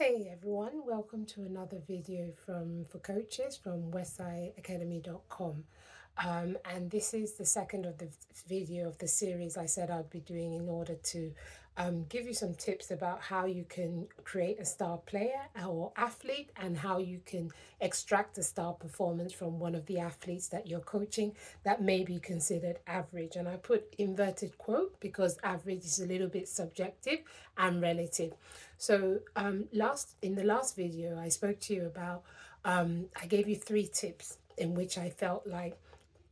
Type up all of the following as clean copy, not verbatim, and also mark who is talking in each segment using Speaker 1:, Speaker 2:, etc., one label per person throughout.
Speaker 1: Hey everyone, welcome to another video for coaches from westsideacademy.com. And this is the second of the video of the series I said I'd be doing in order to give you some tips about how you can create a star player or athlete and how you can extract a star performance from one of the athletes that you're coaching that may be considered average. And I put inverted quote because average is a little bit subjective and relative. So last in the last video, I spoke to you about, I gave you 3 tips in which I felt like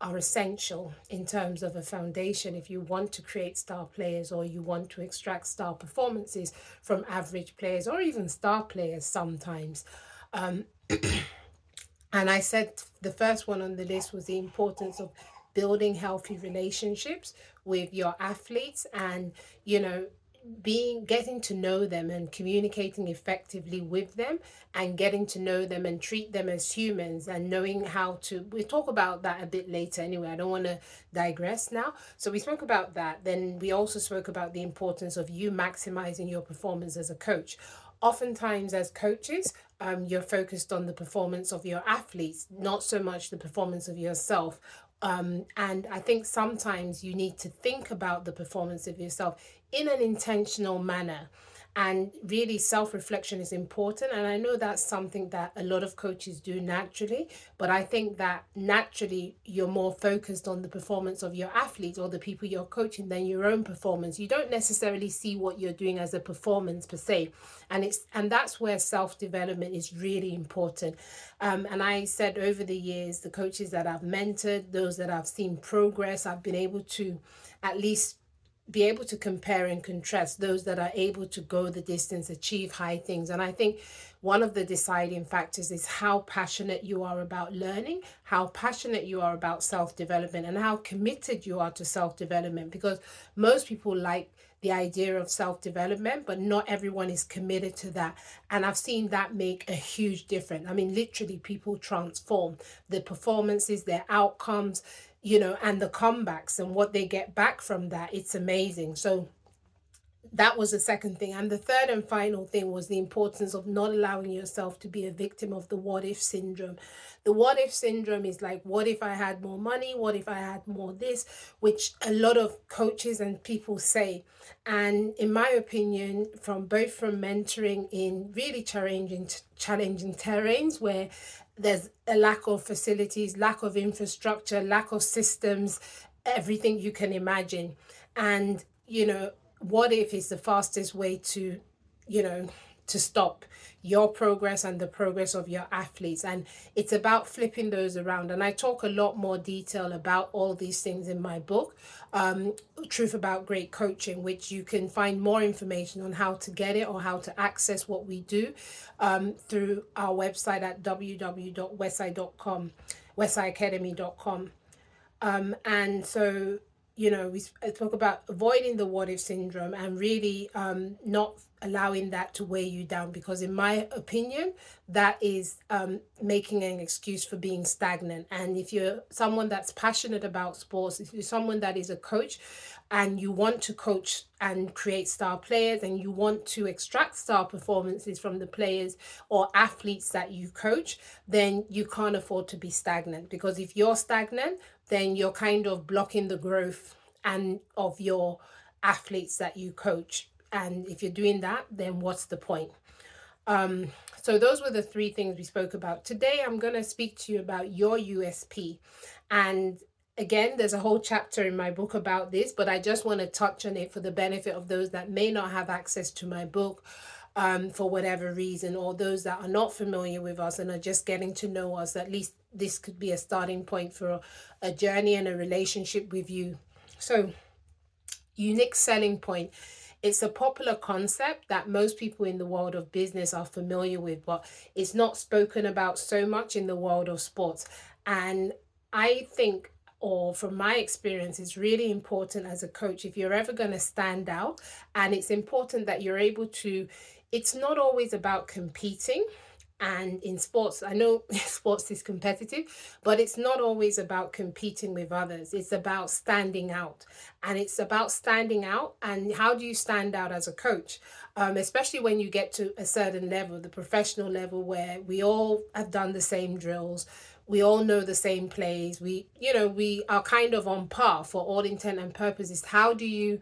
Speaker 1: are essential in terms of a foundation if you want to create star players or you want to extract star performances from average players or even star players sometimes. And I said the first one on the list was the importance of building healthy relationships with your athletes and, you know, getting to know them and communicating effectively with them and getting to know them and treat them as humans and knowing how to we'll talk about that a bit later anyway. I don't want to digress now. So we spoke about that. Then we also spoke about the importance of you maximizing your performance as a coach. Oftentimes as coaches, you're focused on the performance of your athletes, not so much the performance of yourself. And I think sometimes you need to think about the performance of yourself in an intentional manner. And really, self reflection is important. And I know that's something that a lot of coaches do naturally. But I think that naturally, you're more focused on the performance of your athletes or the people you're coaching than your own performance. You don't necessarily see what you're doing as a performance per se. And that's where self development is really important. And I said over the years, the coaches that I've mentored, those that I've seen progress, I've been able to at least be able to compare and contrast those that are able to go the distance, achieve high things. And I think one of the deciding factors is how passionate you are about learning, how passionate you are about self-development, and how committed you are to self-development. Because most people like the idea of self-development, but not everyone is committed to that. And I've seen that make a huge difference. I mean, literally people transform the performances, their outcomes, and the comebacks and what they get back from that. It's amazing. So that was the second thing. And the third and final thing was the importance of not allowing yourself to be a victim of the what if syndrome. The what if syndrome is like, what if I had more money? What if I had more this? Which a lot of coaches and people say. And in my opinion, from mentoring in really challenging terrains where there's a lack of facilities, lack of infrastructure, lack of systems, everything you can imagine. And, what if is the fastest way to, you know, to stop your progress and the progress of your athletes. And it's about flipping those around. And I talk a lot more detail about all these things in my book, Truth About Great Coaching, which you can find more information on how to get it or how to access what we do through our website at www.westside.com, westsideacademy.com. And so, we talk about avoiding the what if syndrome and really not allowing that to weigh you down, because in my opinion, that is making an excuse for being stagnant. And if you're someone that's passionate about sports, if you're someone that is a coach and you want to coach and create star players and you want to extract star performances from the players or athletes that you coach, then you can't afford to be stagnant, because if you're stagnant, then you're kind of blocking the growth and of your athletes that you coach. And if you're doing that, then what's the point? So those were the 3 things we spoke about. Today, I'm going to speak to you about your USP. And again, there's a whole chapter in my book about this, but I just want to touch on it for the benefit of those that may not have access to my book for whatever reason, or those that are not familiar with us and are just getting to know us. At least this could be a starting point for a journey and a relationship with you. So, unique selling point. It's a popular concept that most people in the world of business are familiar with, but it's not spoken about so much in the world of sports. And I think, or from my experience, it's really important as a coach if you're ever going to stand out. And it's important that you're able to, it's not always about competing. And in sports, I know sports is competitive, but it's not always about competing with others. It's about standing out. And it's about standing out. And how do you stand out as a coach? Especially when you get to a certain level, the professional level, where we all have done the same drills, we all know the same plays, we are kind of on par for all intent and purposes. How do you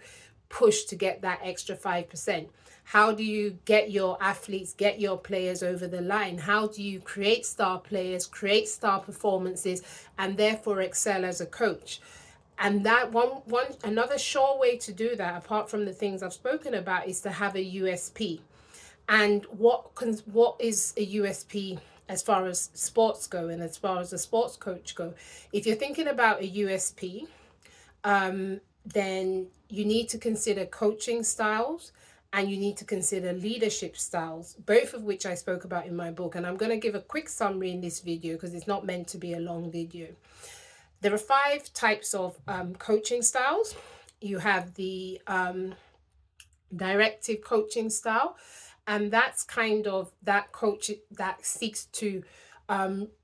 Speaker 1: push to get that extra 5%? How do you get your athletes, get your players over the line? How do you create star players, create star performances, and therefore excel as a coach? And that one another sure way to do that, apart from the things I've spoken about, is to have a USP. And what is a USP as far as sports go, and as far as a sports coach go? If you're thinking about a USP, then you need to consider coaching styles, and you need to consider leadership styles, both of which I spoke about in my book. And I'm going to give a quick summary in this video because it's not meant to be a long video. There are 5 types of coaching styles. You have the directive coaching style, and that's kind of that coach that seeks to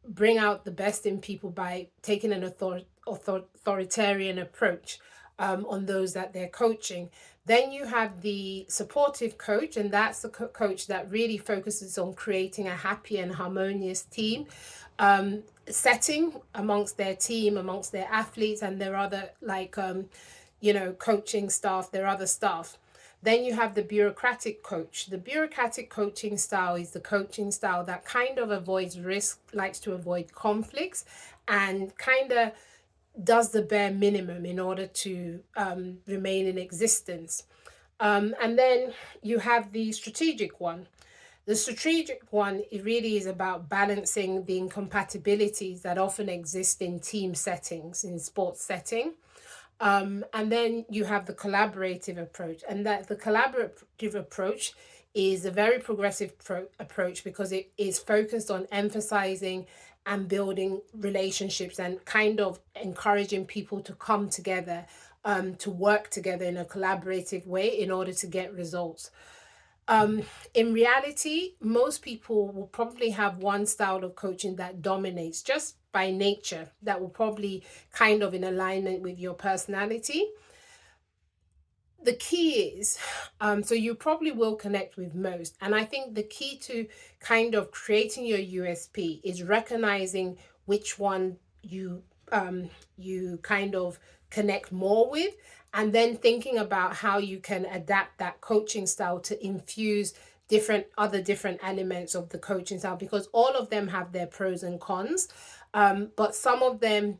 Speaker 1: bring out the best in people by taking an authoritarian approach on those that they're coaching. Then you have the supportive coach, and that's the coach that really focuses on creating a happy and harmonious team setting amongst their team, amongst their athletes, and their other coaching staff, their other staff. Then you have the bureaucratic coach. The bureaucratic coaching style is the coaching style that kind of avoids risk, likes to avoid conflicts, and kind of does the bare minimum in order to remain in existence. And then you have the strategic one. The strategic one, it really is about balancing the incompatibilities that often exist in team settings, in sports setting. And then you have the collaborative approach, and that the collaborative approach is a very progressive approach because it is focused on emphasizing and building relationships and kind of encouraging people to come together, to work together in a collaborative way in order to get results. In reality, most people will probably have one style of coaching that dominates just by nature, that will probably kind of in alignment with your personality. The key is, so you probably will connect with most. And I think the key to kind of creating your USP is recognizing which one you kind of connect more with, and then thinking about how you can adapt that coaching style to infuse different elements of the coaching style, because all of them have their pros and cons. But some of them,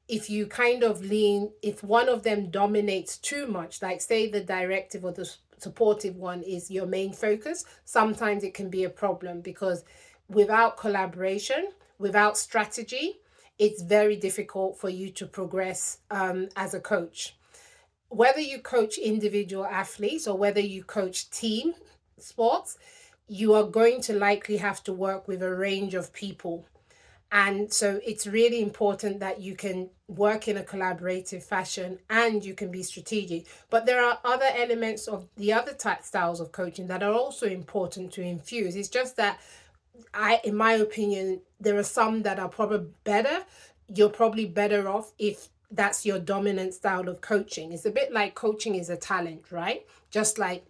Speaker 1: if you kind of if one of them dominates too much, like say the directive or the supportive one is your main focus, sometimes it can be a problem, because without collaboration, without strategy, it's very difficult for you to progress as a coach. Whether you coach individual athletes or whether you coach team sports, you are going to likely have to work with a range of people. And so it's really important that you can work in a collaborative fashion and you can be strategic. But there are other elements of the other type styles of coaching that are also important to infuse. It's just that in my opinion, there are some that are probably better. You're probably better off if that's your dominant style of coaching. It's a bit like coaching is a talent, right? Just like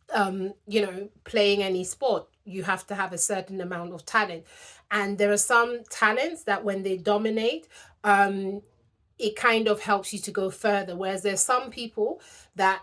Speaker 1: playing any sport, you have to have a certain amount of talent. And there are some talents that when they dominate, it kind of helps you to go further. Whereas there's some people that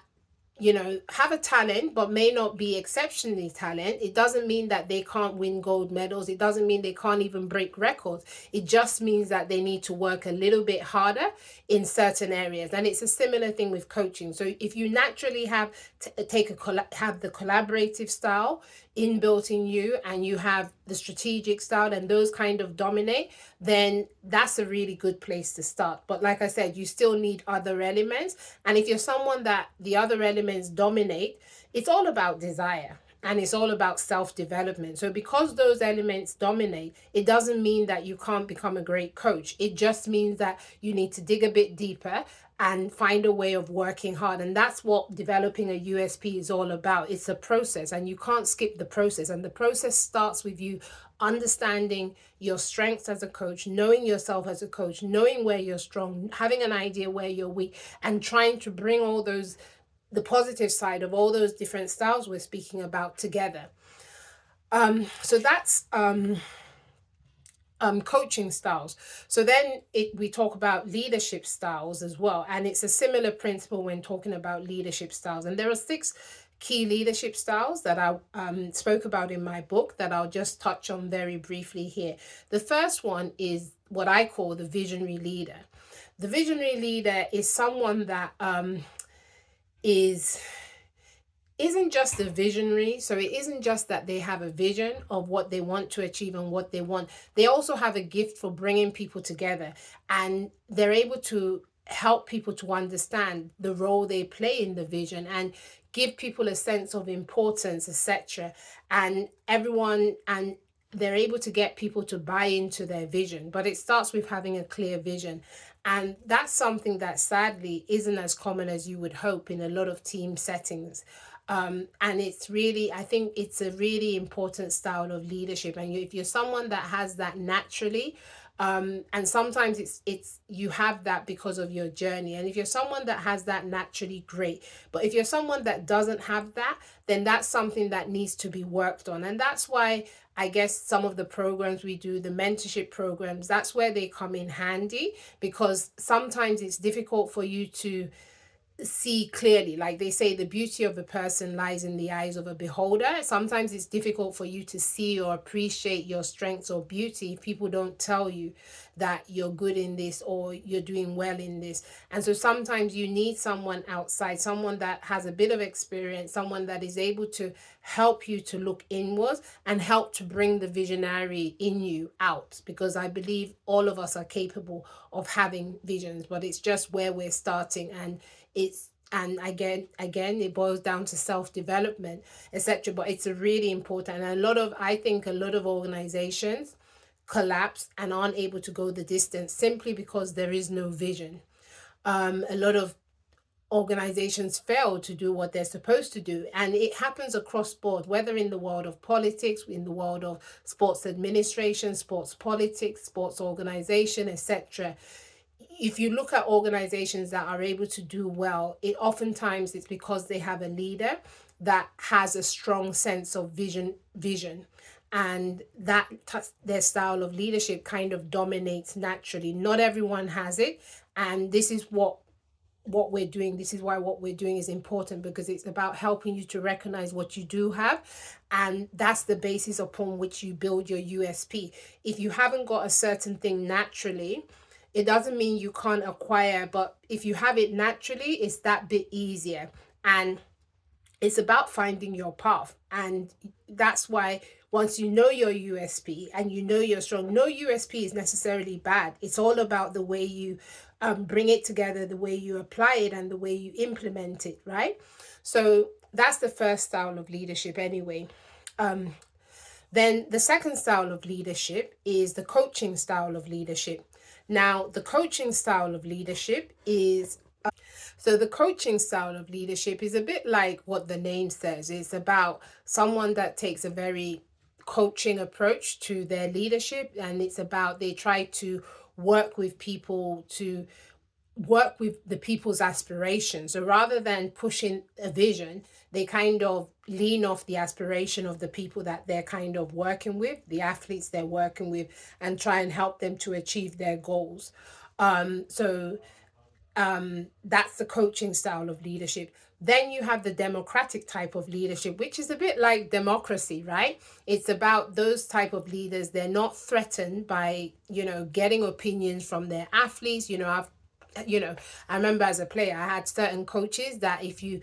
Speaker 1: have a talent but may not be exceptionally talent. It doesn't mean that they can't win gold medals. It doesn't mean they can't even break records. It just means that they need to work a little bit harder in certain areas. And it's a similar thing with coaching. So if you naturally have have the collaborative style inbuilt in you, and you have the strategic style, and those kind of dominate, then that's a really good place to start. But like I said, you still need other elements. And if you're someone that the other elements dominate, it's all about desire and it's all about self-development. So because those elements dominate, it doesn't mean that you can't become a great coach. It just means that you need to dig a bit deeper and find a way of working hard. And that's what developing a USP is all about. It's a process, and you can't skip the process. And the process starts with you understanding your strengths as a coach, knowing yourself as a coach, knowing where you're strong, having an idea where you're weak, and trying to bring all those, the positive side of all those different styles we're speaking about, together. So that's coaching styles. So then we talk about leadership styles as well, and it's a similar principle when talking about leadership styles. And there are 6 key leadership styles that I spoke about in my book that I'll just touch on very briefly here. The first one is what I call the visionary leader. The visionary leader is someone that isn't just a visionary. So it isn't just that they have a vision of what they want to achieve and what they want. They also have a gift for bringing people together, and they're able to help people to understand the role they play in the vision and give people a sense of importance, etc. And they're able to get people to buy into their vision. But it starts with having a clear vision. And that's something that sadly isn't as common as you would hope in a lot of team settings. And it's really, I think it's a really important style of leadership. And if you're someone that has that naturally, and sometimes it's you have that because of your journey. And if you're someone that has that naturally, great. But if you're someone that doesn't have that, then that's something that needs to be worked on. And that's why I guess some of the programs we do, the mentorship programs, that's where they come in handy, because sometimes it's difficult for you to see clearly. Like they say, the beauty of a person lies in the eyes of a beholder. Sometimes it's difficult for you to see or appreciate your strengths or beauty if people don't tell you that you're good in this or you're doing well in this. And so sometimes you need someone outside, someone that has a bit of experience, someone that is able to help you to look inwards and help to bring the visionary in you out, because I believe all of us are capable of having visions, but it's just where we're starting. And again it boils down to self-development, etc. But it's a really important, and I think a lot of organizations collapse and aren't able to go the distance simply because there is no vision. A lot of organizations fail to do what they're supposed to do, and it happens across board, whether in the world of politics, in the world of sports administration, sports politics, sports organization, etc. If you look at organizations that are able to do well, it oftentimes it's because they have a leader that has a strong sense of vision, and that their style of leadership kind of dominates naturally. Not everyone has it, and this is what we're doing. This is why what we're doing is important, because it's about helping you to recognize what you do have, and that's the basis upon which you build your USP. If you haven't got a certain thing naturally, it doesn't mean you can't acquire, but if you have it naturally, it's that bit easier. And it's about finding your path. And that's why once you know your USP and you know you're strong, no USP is necessarily bad. It's all about the way you bring it together, the way you apply it, and the way you implement it, right? So that's the first style of leadership anyway. Then the second style of leadership is the coaching style of leadership. Now, the coaching style of leadership is the coaching style of leadership is a bit like what the name says. It's about someone that takes a very coaching approach to their leadership, and it's about they try to work with people to work with the people's aspirations. So rather than pushing a vision, they kind of lean off the aspiration of the people that they're kind of working with, the athletes they're working with, and try and help them to achieve their goals. That's the coaching style of leadership. Then you have the democratic type of leadership, which is a bit like democracy, right? It's about those type of leaders. They're not threatened by, getting opinions from their athletes. I remember as a player, I had certain coaches that even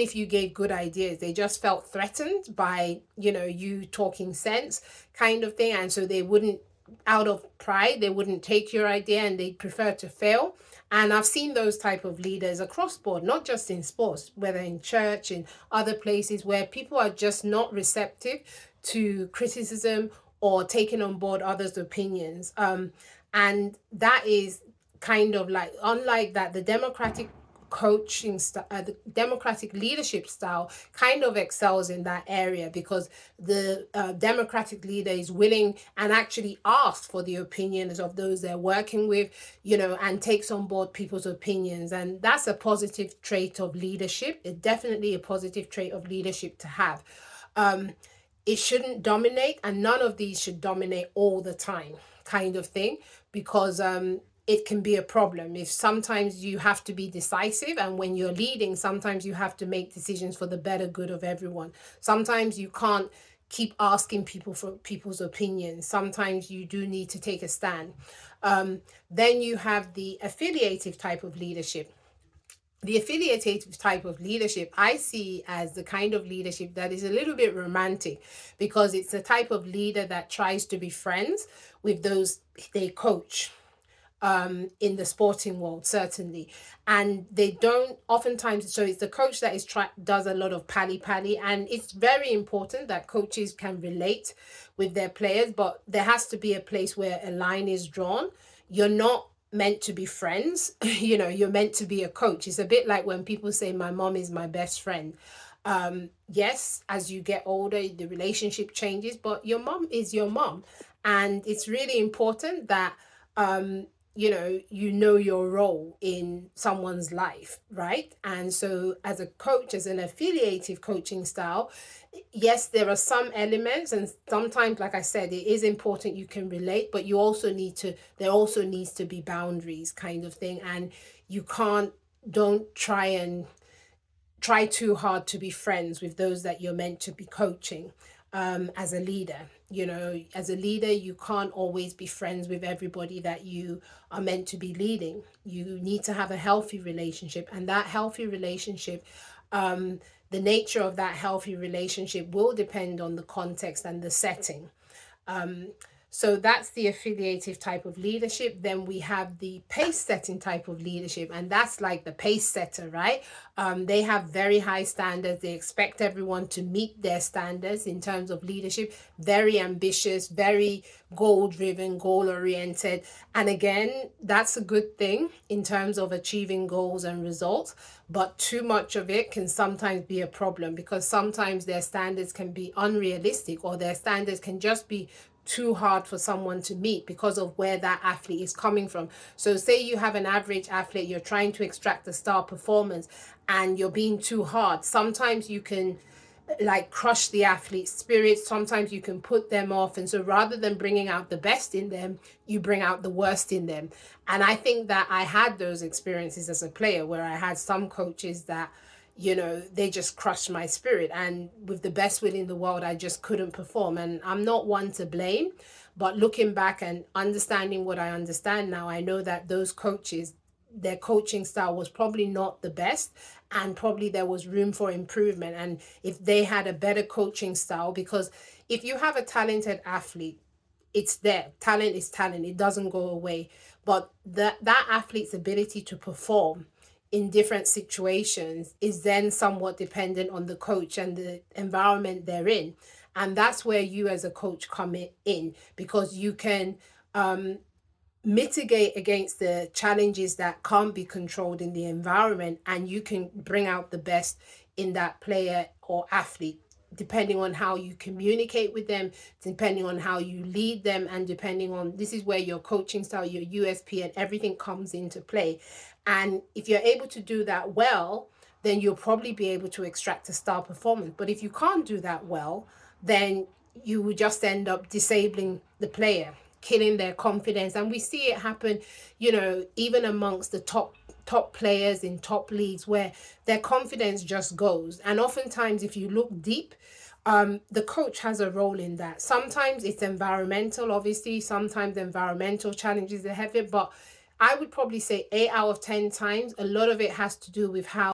Speaker 1: if you gave good ideas, they just felt threatened by, you talking sense kind of thing. And so they wouldn't, out of pride, they wouldn't take your idea, and they'd prefer to fail. And I've seen those type of leaders across board, not just in sports, whether in church, in other places where people are just not receptive to criticism or taking on board others' opinions. And that is kind of like, unlike that, the democratic the democratic leadership style kind of excels in that area, because the democratic leader is willing and actually asks for the opinions of those they're working with, and takes on board people's opinions. And that's a positive trait of leadership. It's definitely a positive trait of leadership to have. um, it shouldn't dominate, and none of these should dominate all the time, kind of thing, because it can be a problem if sometimes you have to be decisive, and when you're leading, sometimes you have to make decisions for the better good of everyone. Sometimes you can't keep asking people for people's opinions. Sometimes you do need to take a stand. Then you have the affiliative type of leadership. The affiliative type of leadership I see as the kind of leadership that is a little bit romantic, because it's a type of leader that tries to be friends with those they coach, in the sporting world, certainly. And they don't oftentimes, so it's the coach that does a lot of pally pally, and it's very important that coaches can relate with their players, but there has to be a place where a line is drawn. You're not meant to be friends. You're meant to be a coach. It's a bit like when people say my mom is my best friend. Yes, as you get older the relationship changes, but your mom is your mom, and it's really important that your role in someone's life, right? And so as a coach, as an affiliative coaching style, yes, there are some elements, and sometimes, like I said, it is important you can relate, but there also needs to be boundaries, kind of thing. And you can't don't try too hard to be friends with those that you're meant to be coaching. As a leader, as a leader, you can't always be friends with everybody that you are meant to be leading. You need to have a healthy relationship, and that healthy relationship, the nature of that healthy relationship will depend on the context and the setting. Um, so that's the affiliative type of leadership. Then we have the pace setting type of leadership, and that's like the pace setter, right? They have very high standards. They expect everyone to meet their standards in terms of leadership. Very ambitious, very goal driven, goal oriented. And again, that's a good thing in terms of achieving goals and results. But too much of it can sometimes be a problem, because sometimes their standards can be unrealistic, or their standards can just be too hard for someone to meet because of where that athlete is coming from. So say you have an average athlete, you're trying to extract a star performance, and you're being too hard. Sometimes you can like crush the athlete's spirit. Sometimes you can put them off. And so rather than bringing out the best in them, you bring out the worst in them. And I think that I had those experiences as a player, where I had some coaches that they just crushed my spirit, and with the best will in the world, I just couldn't perform. And I'm not one to blame, but looking back and understanding what I understand now, I know that those coaches, their coaching style was probably not the best, and probably there was room for improvement. And if they had a better coaching style, because if you have a talented athlete, it's there. Talent is talent. It doesn't go away. But that athlete's ability to perform in different situations is then somewhat dependent on the coach and the environment they're in. And that's where you as a coach come in, because you can mitigate against the challenges that can't be controlled in the environment, and you can bring out the best in that player or athlete, depending on how you communicate with them, depending on how you lead them, and depending on, this is where your coaching style, your USP, and everything comes into play. And if you're able to do that well, then you'll probably be able to extract a star performance. But if you can't do that well, then you will just end up disabling the player, killing their confidence. And we see it happen, even amongst the top players in top leagues, where their confidence just goes. And oftentimes, if you look deep, the coach has a role in that. Sometimes it's environmental, obviously. Sometimes environmental challenges are heavy, but I would probably say 8 out of 10 times, a lot of it has to do with how